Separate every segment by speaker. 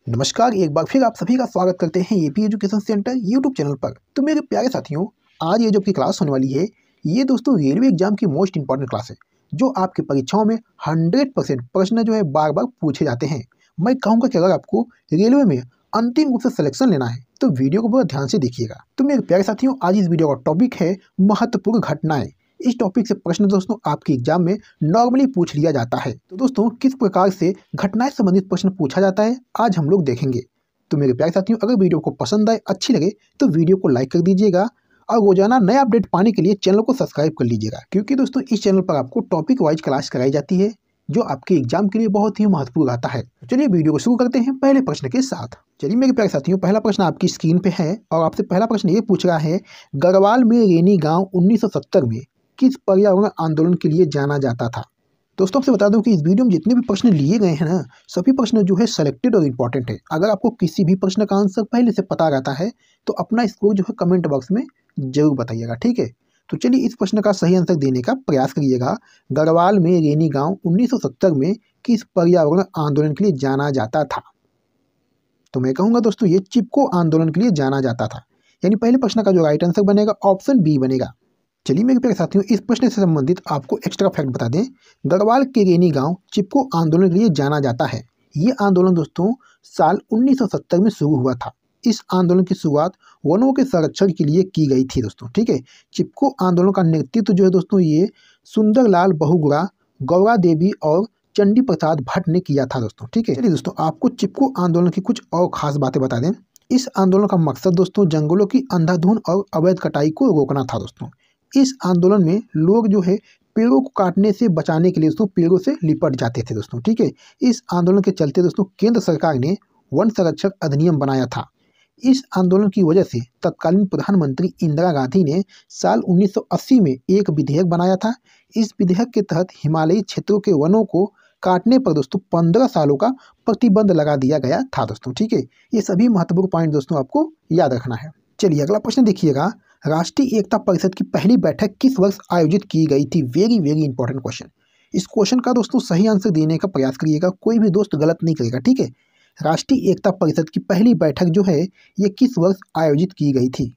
Speaker 1: नमस्कार, एक बार फिर आप सभी का स्वागत करते हैं AP education centre YouTube channel पर। तो मेरे प्यारे साथियों, आज ये जो आपकी क्लास होने वाली है, ये दोस्तों रेलवे एग्जाम की मोस्ट इंपॉर्टेंट क्लास है, जो आपकी परीक्षाओं में 100% प्रश्न जो है बार बार पूछे जाते हैं। मैं कहूँगा कि अगर आपको रेलवे में अंतिम रूप से सिलेक्शन लेना है तो वीडियो को बहुत ध्यान से देखिएगा। तो मेरे प्यारे साथियों, आज इस वीडियो का टॉपिक है महत्वपूर्ण घटनाएं। इस टॉपिक से प्रश्न दोस्तों आपके एग्जाम में नॉर्मली पूछ लिया जाता है। तो दोस्तों, किस प्रकार से घटनाएं संबंधित प्रश्न पूछा जाता है, आज हम लोग देखेंगे। तो मेरे प्यारे साथियों, अगर वीडियो को पसंद आए, अच्छी लगे तो वीडियो को लाइक कर दीजिएगा और रोजाना नया अपडेट पाने के लिए चैनल को सब्सक्राइब कर लीजिएगा, क्योंकि दोस्तों इस चैनल पर आपको टॉपिक वाइज क्लास कराई जाती है जो आपके एग्जाम के लिए बहुत ही महत्वपूर्ण आता है। चलिए वीडियो को शुरू करते हैं पहले प्रश्न के साथ। चलिए मेरे प्यारे साथियों, पहला प्रश्न आपकी स्क्रीन पे है और आपसे पहला प्रश्न ये पूछ रहा है, गढ़वाल में रेनी गांव 1970 में किस पर्यावरण आंदोलन के लिए जाना जाता था। दोस्तों आपसे बता दूं कि इस वीडियो में जितने भी प्रश्न लिए गए हैं ना, सभी प्रश्न जो है सेलेक्टेड और इम्पॉर्टेंट है। अगर आपको किसी भी प्रश्न का आंसर पहले से पता रहता है तो अपना स्कोर जो है कमेंट बॉक्स में जरूर बताइएगा, ठीक है। तो चलिए इस प्रश्न का सही आंसर देने का प्रयास करिएगा। गढ़वाल में रेनी गांव 1970 में किस पर्यावरण आंदोलन के लिए जाना जाता था। तो मैं कहूँगा दोस्तों ये चिपको आंदोलन के लिए जाना जाता था, यानी पहले प्रश्न का जो राइट आंसर बनेगा ऑप्शन बी बनेगा। चलिए मेरे प्यारे साथियों, इस प्रश्न से संबंधित आपको एक्स्ट्रा फैक्ट बता दें। गढ़वाल के रेनी गांव चिपको आंदोलन के लिए जाना जाता है। ये आंदोलन दोस्तों साल 1970 में शुरू हुआ था। इस आंदोलन की शुरुआत वनों के संरक्षण के लिए की गई थी दोस्तों, ठीक है। चिपको आंदोलन का नेतृत्व जो है दोस्तों ये सुंदरलाल बहुगुणा, गौरा देवी और चंडी प्रसाद भट्ट ने किया था दोस्तों, ठीक है। चलिए दोस्तों, आपको चिपको आंदोलन की कुछ और खास बातें बता दें। इस आंदोलन का मकसद दोस्तों जंगलों की अंधाधुंध और अवैध कटाई को रोकना था दोस्तों। इस आंदोलन में लोग जो है पेड़ों को काटने से बचाने के लिए दोस्तों पेड़ों से लिपट जाते थे दोस्तों, ठीक है। इस आंदोलन के चलते दोस्तों केंद्र सरकार ने वन संरक्षक अधिनियम बनाया था। इस आंदोलन की वजह से तत्कालीन प्रधानमंत्री इंदिरा गांधी ने साल 1980 में एक विधेयक बनाया था। इस विधेयक के तहत हिमालयी क्षेत्रों के वनों को काटने पर दोस्तों 15 सालों का प्रतिबंध लगा दिया गया था दोस्तों, ठीक है। ये सभी महत्वपूर्ण पॉइंट दोस्तों आपको याद रखना है। चलिए अगला प्रश्न देखिएगा, राष्ट्रीय एकता परिषद की पहली बैठक किस वर्ष आयोजित की गई थी। Very very important question. इस क्वेश्चन का दोस्तों सही आंसर देने का प्रयास करिएगा, कोई भी दोस्त गलत नहीं करेगा, ठीक है। राष्ट्रीय एकता परिषद की पहली बैठक जो है ये किस वर्ष आयोजित की गई थी।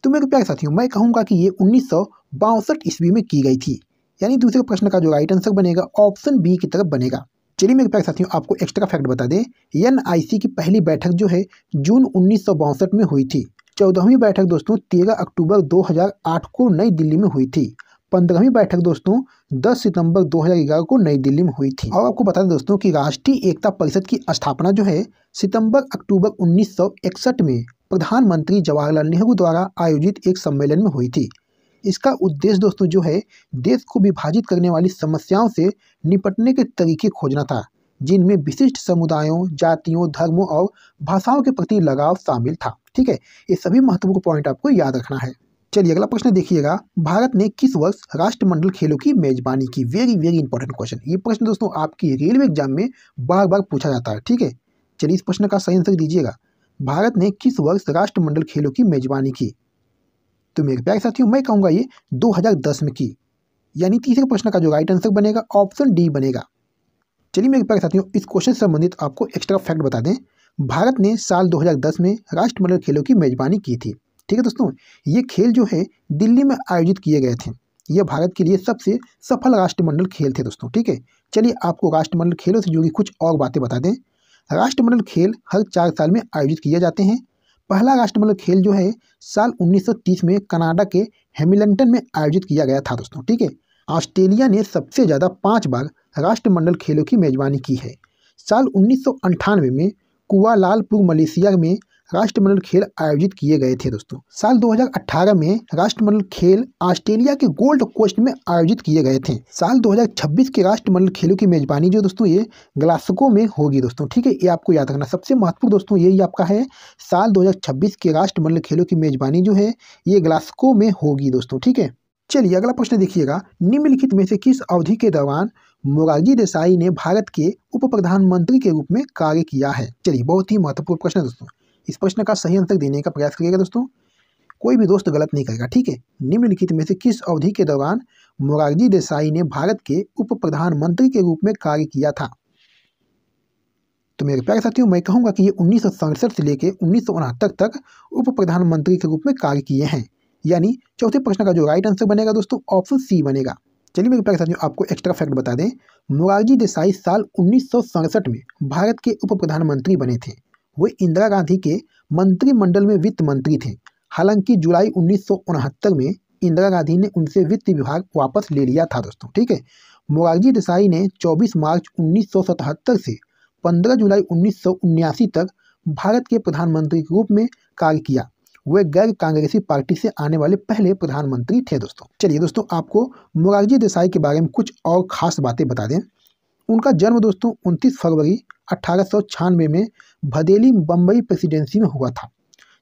Speaker 1: तो मेरे प्यारे साथियों, मैं कहूँगा कि ये 1962 ईस्वी में की गई थी, यानी दूसरे प्रश्न का जो राइट आंसर बनेगा ऑप्शन बी की तरफ बनेगा। चलिए मेरे प्यारे साथियों, आपको एक्स्ट्रा फैक्ट बता दें। NIC की पहली बैठक जो है जून 1962 में हुई थी। 14वीं बैठक दोस्तों 13 अक्टूबर 2008 को नई दिल्ली में हुई थी। 15वीं बैठक दोस्तों 10 सितंबर 2011 को नई दिल्ली में हुई थी। और आपको बता दें दोस्तों कि राष्ट्रीय एकता परिषद की स्थापना जो है सितंबर अक्टूबर 1961 में प्रधानमंत्री जवाहरलाल नेहरू द्वारा आयोजित एक सम्मेलन में हुई थी। इसका उद्देश्य दोस्तों जो है देश को विभाजित करने वाली समस्याओं से निपटने के तरीके खोजना था, जिनमें विशिष्ट समुदायों, जातियों, धर्मों और भाषाओं के प्रति लगाव शामिल था, ठीक है। ये सभी महत्वपूर्ण पॉइंट आपको याद रखना है। चलिए अगला प्रश्न देखिएगा, भारत ने किस वर्ष राष्ट्रमंडल खेलों की मेजबानी की। Very very important question. ये प्रश्न दोस्तों आपकी रेलवे एग्जाम में बार बार पूछा जाता है, ठीक है। चलिए इस प्रश्न का सही आंसर दीजिएगा, भारत ने किस वर्ष राष्ट्रमंडल खेलों की मेजबानी की। तो मेरे प्यारे साथियों, मैं कहूँगा ये 2010 में की, यानी तीसरे प्रश्न का जो राइट आंसर बनेगा ऑप्शन डी बनेगा। चलिए मेरे प्यारे साथियों, इस क्वेश्चन से संबंधित आपको एक्स्ट्रा फैक्ट बता दें। भारत ने साल 2010 में राष्ट्रमंडल खेलों की मेजबानी की थी, ठीक है दोस्तों। ये खेल जो है दिल्ली में आयोजित किए गए थे। ये भारत के लिए सबसे सफल राष्ट्रमंडल खेल थे दोस्तों, ठीक है। चलिए आपको राष्ट्रमंडल खेलों से जुड़ी कुछ और बातें बता दें। राष्ट्रमंडल खेल हर 4 साल में आयोजित किए जाते हैं। पहला राष्ट्रमंडल खेल जो है साल 1930 में कनाडा के हैमिल्टन में आयोजित किया गया था दोस्तों, ठीक है। ऑस्ट्रेलिया ने सबसे ज़्यादा 5 बार राष्ट्रमंडल खेलों की मेजबानी की है। साल 1998 में कुआलालंपुर मलेशिया में राष्ट्रमंडल खेल आयोजित किए गए थे दोस्तों। साल 2018 में राष्ट्रमंडल खेल ऑस्ट्रेलिया के गोल्ड कोस्ट में आयोजित किए गए थे। साल 2026 के राष्ट्रमंडल खेलों की मेजबानी जो दोस्तों ये ग्लासगो में होगी दोस्तों, ठीक है। ये आपको याद रखना सबसे महत्वपूर्ण दोस्तों यही आपका है। साल 2026 के राष्ट्रमंडल खेलों की मेजबानी जो है ये ग्लासगो में होगी दोस्तों, ठीक है। चलिए अगला प्रश्न देखिएगा, निम्नलिखित में से किस अवधि के दौरान मोरारजी देसाई ने भारत के उप प्रधानमंत्री के रूप में कार्य किया है। चलिए बहुत ही महत्वपूर्ण प्रश्न है दोस्तों, इस प्रश्न का सही आंसर देने का प्रयास करिएगा दोस्तों, कोई भी दोस्त गलत नहीं करेगा, ठीक है। निम्नलिखित में से किस अवधि के दौरान मोरारजी देसाई ने भारत के उप प्रधानमंत्री के रूप में कार्य किया था। तो मेरे प्यारे साथियों, मैं कहूँगा कि ये 1967 से लेकर 1969 तक उप प्रधानमंत्री के रूप में कार्य किए हैं। यानी चौथे प्रश्न का जो राइट आंसर बनेगा दोस्तों, ऑप्शन सी बनेगा। चलिए मेरे प्यारे साथियों, आपको एक्स्ट्रा फैक्ट बता दें, मोरारजी देसाई साल 1967 में भारत के उप प्रधानमंत्री बने थे। वे इंदिरा गांधी के मंत्रिमंडल में वित्त मंत्री थे। हालांकि जुलाई 1969 में इंदिरा गांधी ने उनसे वित्त विभाग वापस ले लिया था दोस्तों। ठीक है, मोरारजी देसाई ने 24 मार्च 1977 से 15 जुलाई 1979 तक भारत के प्रधानमंत्री के रूप में कार्य किया। वे गैर कांग्रेसी पार्टी से आने वाले पहले प्रधानमंत्री थे दोस्तों। चलिए दोस्तों, आपको मोरारजी देसाई के बारे में कुछ और खास बातें बता दें। उनका जन्म दोस्तों 29 फरवरी 1896 में भदेली बम्बई प्रेसिडेंसी में हुआ था।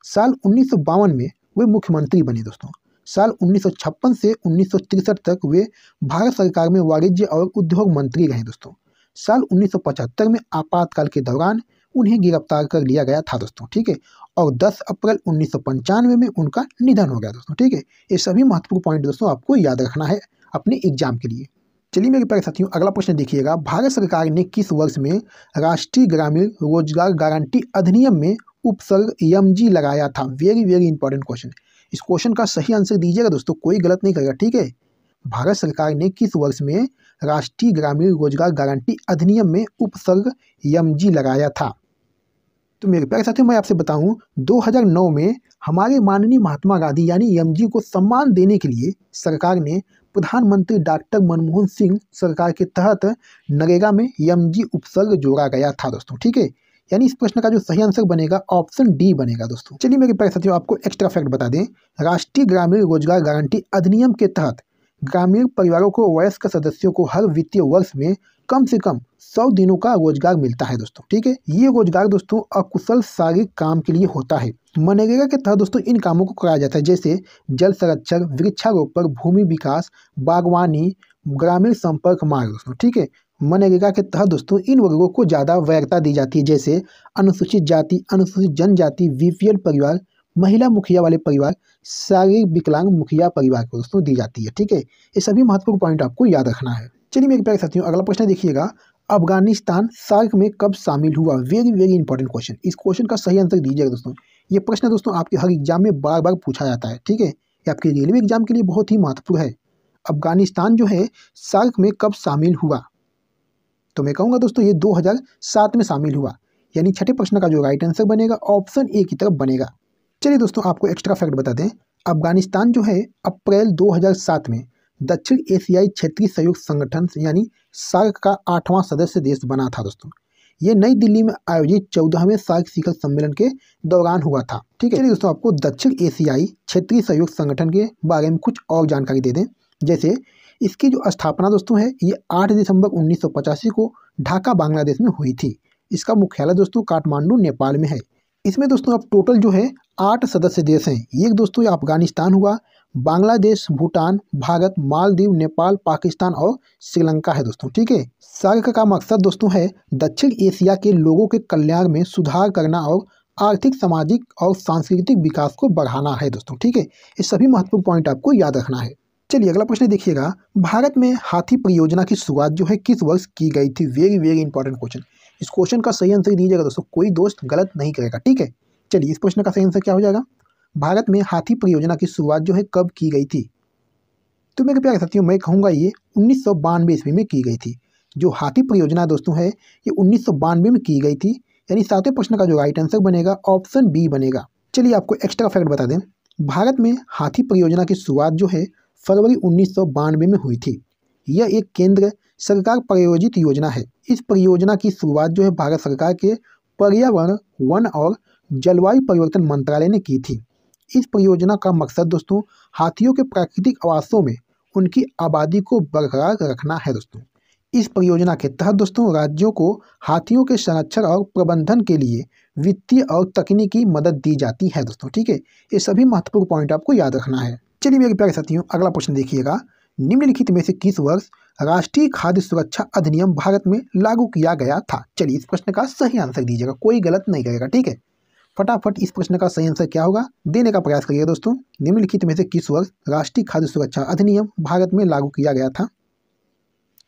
Speaker 1: साल 1952 में वे मुख्यमंत्री बने दोस्तों। साल 1956 से 1963 तक वे भारत सरकार में वाणिज्य और उद्योग मंत्री रहे दोस्तों। साल 1975 में आपातकाल के दौरान उन्हें गिरफ्तार कर लिया गया था दोस्तों। ठीक है, और 10 अप्रैल 1995 में उनका निधन हो गया दोस्तों। ठीक है, ये सभी महत्वपूर्ण पॉइंट दोस्तों आपको याद रखना है अपने एग्जाम के लिए। चलिए मेरे प्यारे साथियों, अगला प्रश्न देखिएगा, भारत सरकार ने किस वर्ष में राष्ट्रीय ग्रामीण रोजगार गारंटी अधिनियम में उपसर्ग यमजी लगाया था? Very very important question. इस क्वेश्चन का सही आंसर दीजिएगा दोस्तों, कोई गलत नहीं करेगा। ठीक है, भारत सरकार ने किस वर्ष में राष्ट्रीय ग्रामीण रोजगार गारंटी अधिनियम में उपसर्ग यमजी लगाया था? तो मेरे प्यारे साथियों, मैं आपसे बताऊं, 2009 में हमारे माननीय महात्मा गांधी यानी यमजी को सम्मान देने के लिए सरकार ने प्रधानमंत्री डॉक्टर मनमोहन सिंह सरकार के तहत नरेगा में यमजी उपसर्ग जोड़ा गया था दोस्तों। ठीक है, यानी इस प्रश्न का जो सही आंसर बनेगा ऑप्शन डी बनेगा दोस्तों। चलिए मेरे प्यारे साथियों, आपको एक्स्ट्रा फैक्ट बता दें, राष्ट्रीय ग्रामीण रोजगार गारंटी अधिनियम के तहत ग्रामीण परिवारों को वयस्क सदस्यों को हर वित्तीय वर्ष में कम से कम 100 दिनों का रोजगार मिलता है दोस्तों। ठीक है, ये रोजगार दोस्तों अकुशल शारीरिक काम के लिए होता है। मनरेगा के तहत दोस्तों इन कामों को कराया जाता है, जैसे जल संरक्षण, वृक्षारोपण, भूमि विकास, बागवानी, ग्रामीण संपर्क मार्ग दोस्तों। ठीक है, मनरेगा के तहत दोस्तों इन वर्गों को ज़्यादा वरीयता दी जाती है, जैसे अनुसूचित जाति, अनुसूचित जनजाति, बीपीएल परिवार, महिला मुखिया वाले परिवार, शारीरिक विकलांग मुखिया परिवार को दोस्तों दी जाती है। ठीक है, ये सभी महत्वपूर्ण पॉइंट आपको याद रखना है। चलिए मेरे प्यारे साथियों, अगला प्रश्न देखिएगा, अफगानिस्तान सार्क में कब शामिल हुआ? Very very important question. इस क्वेश्चन का सही आंसर दीजिएगा दोस्तों। ये प्रश्न दोस्तों आपके हर एग्जाम में बार बार पूछा जाता है। ठीक है, ये आपके रेलवे एग्जाम के लिए बहुत ही महत्वपूर्ण है। अफगानिस्तान जो है सार्क में कब शामिल हुआ? तो मैं कहूँगा दोस्तों ये 2007 में शामिल हुआ। यानी छठे प्रश्न का जो राइट आंसर बनेगा ऑप्शन ए की तरफ बनेगा। चलिए दोस्तों, आपको एक्स्ट्रा फैक्ट बता दें, अफगानिस्तान जो है अप्रैल 2007 में दक्षिण एशियाई क्षेत्रीय सहयोग संगठन यानी सार्क का 8वां सदस्य देश बना था दोस्तों। ये नई दिल्ली में आयोजित 14वें सार्क शिखर सम्मेलन के दौरान हुआ था। ठीक है, चलिए दोस्तों, आपको दक्षिण एशियाई क्षेत्रीय सहयोग संगठन के बारे में कुछ और जानकारी दे दें। जैसे इसकी जो स्थापना दोस्तों है, ये 8 दिसंबर 1985 को ढाका बांग्लादेश में हुई थी। इसका मुख्यालय दोस्तों काठमांडू नेपाल में है। इसमें दोस्तों अब टोटल जो है 8 सदस्य देश हैं। ये दोस्तों अफगानिस्तान हुआ, बांग्लादेश, भूटान, भारत, मालदीव, नेपाल, पाकिस्तान और श्रीलंका है दोस्तों। ठीक है, सार्क का मकसद दोस्तों है दक्षिण एशिया के लोगों के कल्याण में सुधार करना और आर्थिक, सामाजिक और सांस्कृतिक विकास को बढ़ाना है दोस्तों। ठीक है, ये सभी महत्वपूर्ण पॉइंट आपको याद रखना है। चलिए अगला प्रश्न देखिएगा, भारत में हाथी परियोजना की शुरुआत जो है किस वर्ष की गई थी? Very very important question. इस क्वेश्चन का सही आंसर दीजिएगा दोस्तों, कोई दोस्त गलत नहीं करेगा। ठीक है, चलिए इस प्रश्न का सही आंसर क्या हो जाएगा? भारत में हाथी परियोजना की शुरुआत जो है कब की गई थी? तो मेरे प्यारे साथियों, मैं कहूँगा ये 1992 ईस्वी में की गई थी। जो हाथी परियोजना दोस्तों है ये 1992 में की गई थी। यानी सातवें प्रश्न का जो राइट आंसर बनेगा ऑप्शन बी बनेगा। चलिए आपको एक्स्ट्रा फैक्ट बता दें, भारत में हाथी परियोजना की शुरुआत जो है फरवरी 1992 में हुई थी। यह एक केंद्र सरकार प्रायोजित योजना है। इस परियोजना की शुरुआत जो है भारत सरकार के पर्यावरण, वन और जलवायु परिवर्तन मंत्रालय ने की थी। इस परियोजना का मकसद दोस्तों हाथियों के प्राकृतिक आवासों में उनकी आबादी को बरकरार रखना है दोस्तों। इस परियोजना के तहत दोस्तों राज्यों को हाथियों के संरक्षण और प्रबंधन के लिए वित्तीय और तकनीकी मदद दी जाती है दोस्तों। ठीक है, ये सभी महत्वपूर्ण पॉइंट आपको याद रखना है। चलिए मेरे प्यारे साथियों, अगला प्रश्न देखिएगा, निम्नलिखित में से किस वर्ष राष्ट्रीय खाद्य सुरक्षा अधिनियम भारत में लागू किया गया था? चलिए इस प्रश्न का सही आंसर दीजिएगा, कोई गलत नहीं करेगा। ठीक है, फटाफट इस प्रश्न का सही आंसर क्या होगा देने का प्रयास करिएगा दोस्तों। निम्नलिखित में से किस वर्ष राष्ट्रीय खाद्य सुरक्षा अधिनियम भारत में लागू किया गया था?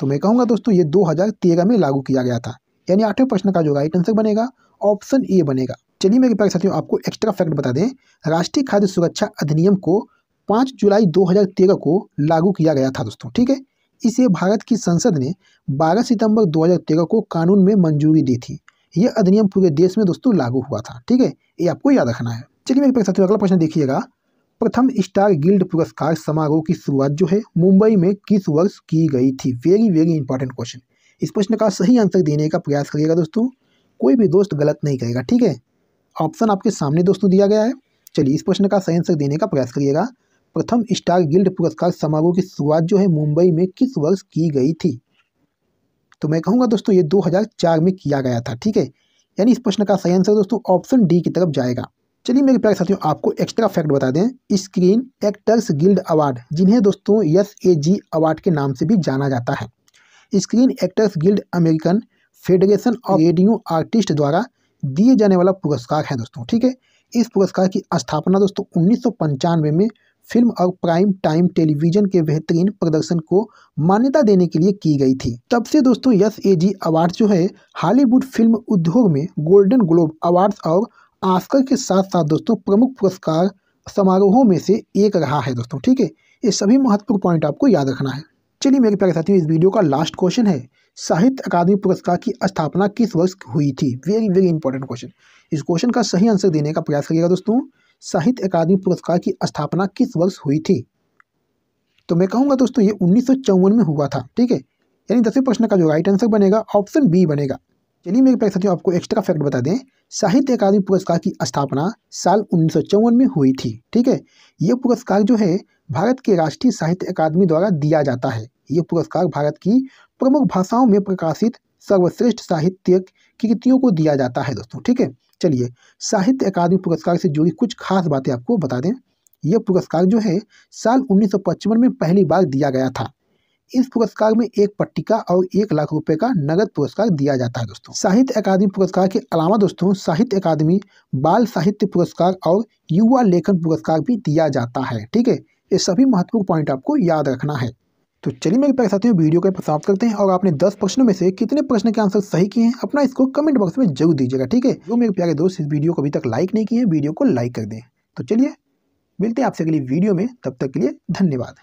Speaker 1: तो मैं कहूँगा दोस्तों ये 2013 में लागू किया गया था। यानी 8वें प्रश्न का जो राइट आंसर बनेगा ऑप्शन ए बनेगा। चलिए मेरे प्यारे साथियों, आपको एक्स्ट्रा फैक्ट बता दें, राष्ट्रीय खाद्य सुरक्षा अधिनियम को 5 जुलाई 2013 को लागू किया गया था दोस्तों। ठीक है, इसे भारत की संसद ने 12 सितंबर 2013 को कानून में मंजूरी दी थी। यह अधिनियम पूरे देश में दोस्तों लागू हुआ था। ठीक है, ये आपको याद रखना है। चलिए मेरे प्यारे साथियों, अगला प्रश्न देखिएगा, प्रथम स्टार गिल्ड पुरस्कार समारोह की शुरुआत जो है मुंबई में किस वर्ष की गई थी? Very very important question. इस प्रश्न का सही आंसर देने का प्रयास करिएगा दोस्तों, कोई भी दोस्त गलत नहीं करेगा। ठीक है, ऑप्शन आपके सामने दोस्तों दिया गया है। चलिए इस प्रश्न का सही आंसर देने का प्रयास करिएगा। प्रथम स्टार गिल्ड पुरस्कार समारोह की शुरुआत जो है मुंबई में किस वर्ष की गई थी? तो मैं कहूँगा दोस्तों ये 2004 में किया गया था। ठीक है, यानी इस प्रश्न का सही आंसर दोस्तों ऑप्शन डी की तरफ जाएगा। चलिए मेरे प्यारे साथियों, आपको एक्स्ट्रा फैक्ट बता दें, स्क्रीन एक्टर्स गिल्ड अवार्ड, जिन्हें दोस्तों SAG अवार्ड के नाम से भी जाना जाता है, screen actors guild American federation of radio artist द्वारा दिए जाने वाला पुरस्कार है दोस्तों। ठीक है, इस पुरस्कार की स्थापना दोस्तों 1995 में फिल्म और प्राइम टाइम टेलीविजन के बेहतरीन प्रदर्शन को मान्यता देने के लिए की गई थी। तब से दोस्तों SAG अवार्ड जो है हॉलीवुड फिल्म उद्योग में गोल्डन ग्लोब अवार्ड्स और ऑस्कर के साथ साथ दोस्तों प्रमुख पुरस्कार समारोहों में से एक रहा है दोस्तों। ठीक है, ये सभी महत्वपूर्ण पॉइंट आपको याद रखना है। चलिए मेरे प्यारे साथियों, इस वीडियो का लास्ट क्वेश्चन है, साहित्य अकादमी पुरस्कार की स्थापना किस वर्ष हुई थी? Very very important question. इस क्वेश्चन का सही आंसर देने का प्रयास करिएगा दोस्तों, साहित्य अकादमी पुरस्कार की स्थापना किस वर्ष हुई थी? तो मैं कहूँगा दोस्तों ये 1954 में हुआ था। ठीक है, यानी 10वें प्रश्न का जो राइट आंसर बनेगा ऑप्शन बी बनेगा। चलिए मेरे प्यारे साथियों, आपको एक्स्ट्रा फैक्ट बता दें, साहित्य अकादमी पुरस्कार की स्थापना साल 1954 में हुई थी। ठीक है, ये पुरस्कार जो है भारत के राष्ट्रीय साहित्य अकादमी द्वारा दिया जाता है। ये पुरस्कार भारत की प्रमुख भाषाओं में प्रकाशित सर्वश्रेष्ठ साहित्यिक कृतियों को दिया जाता है दोस्तों। ठीक है, चलिए साहित्य अकादमी पुरस्कार से जुड़ी कुछ खास बातें आपको बता दें। यह पुरस्कार जो है साल 1955 में पहली बार दिया गया था। इस पुरस्कार में एक पट्टिका और 1 लाख रुपए का नगद पुरस्कार दिया जाता है दोस्तों। साहित्य अकादमी पुरस्कार के अलावा दोस्तों साहित्य अकादमी बाल साहित्य पुरस्कार और युवा लेखन पुरस्कार भी दिया जाता है। ठीक है, ये सभी महत्वपूर्ण पॉइंट आपको याद रखना है। तो चलिए मेरे प्यारे साथियों, वीडियो को समाप्त करते हैं और आपने 10 प्रश्नों में से कितने प्रश्न के आंसर सही किए हैं अपना इसको कमेंट बॉक्स में जरूर दीजिएगा। ठीक है, जो मेरे प्यारे दोस्त इस वीडियो को अभी तक लाइक नहीं किए हैं, वीडियो को लाइक कर दें। तो चलिए मिलते हैं आपसे अगली वीडियो में, तब तक के लिए धन्यवाद।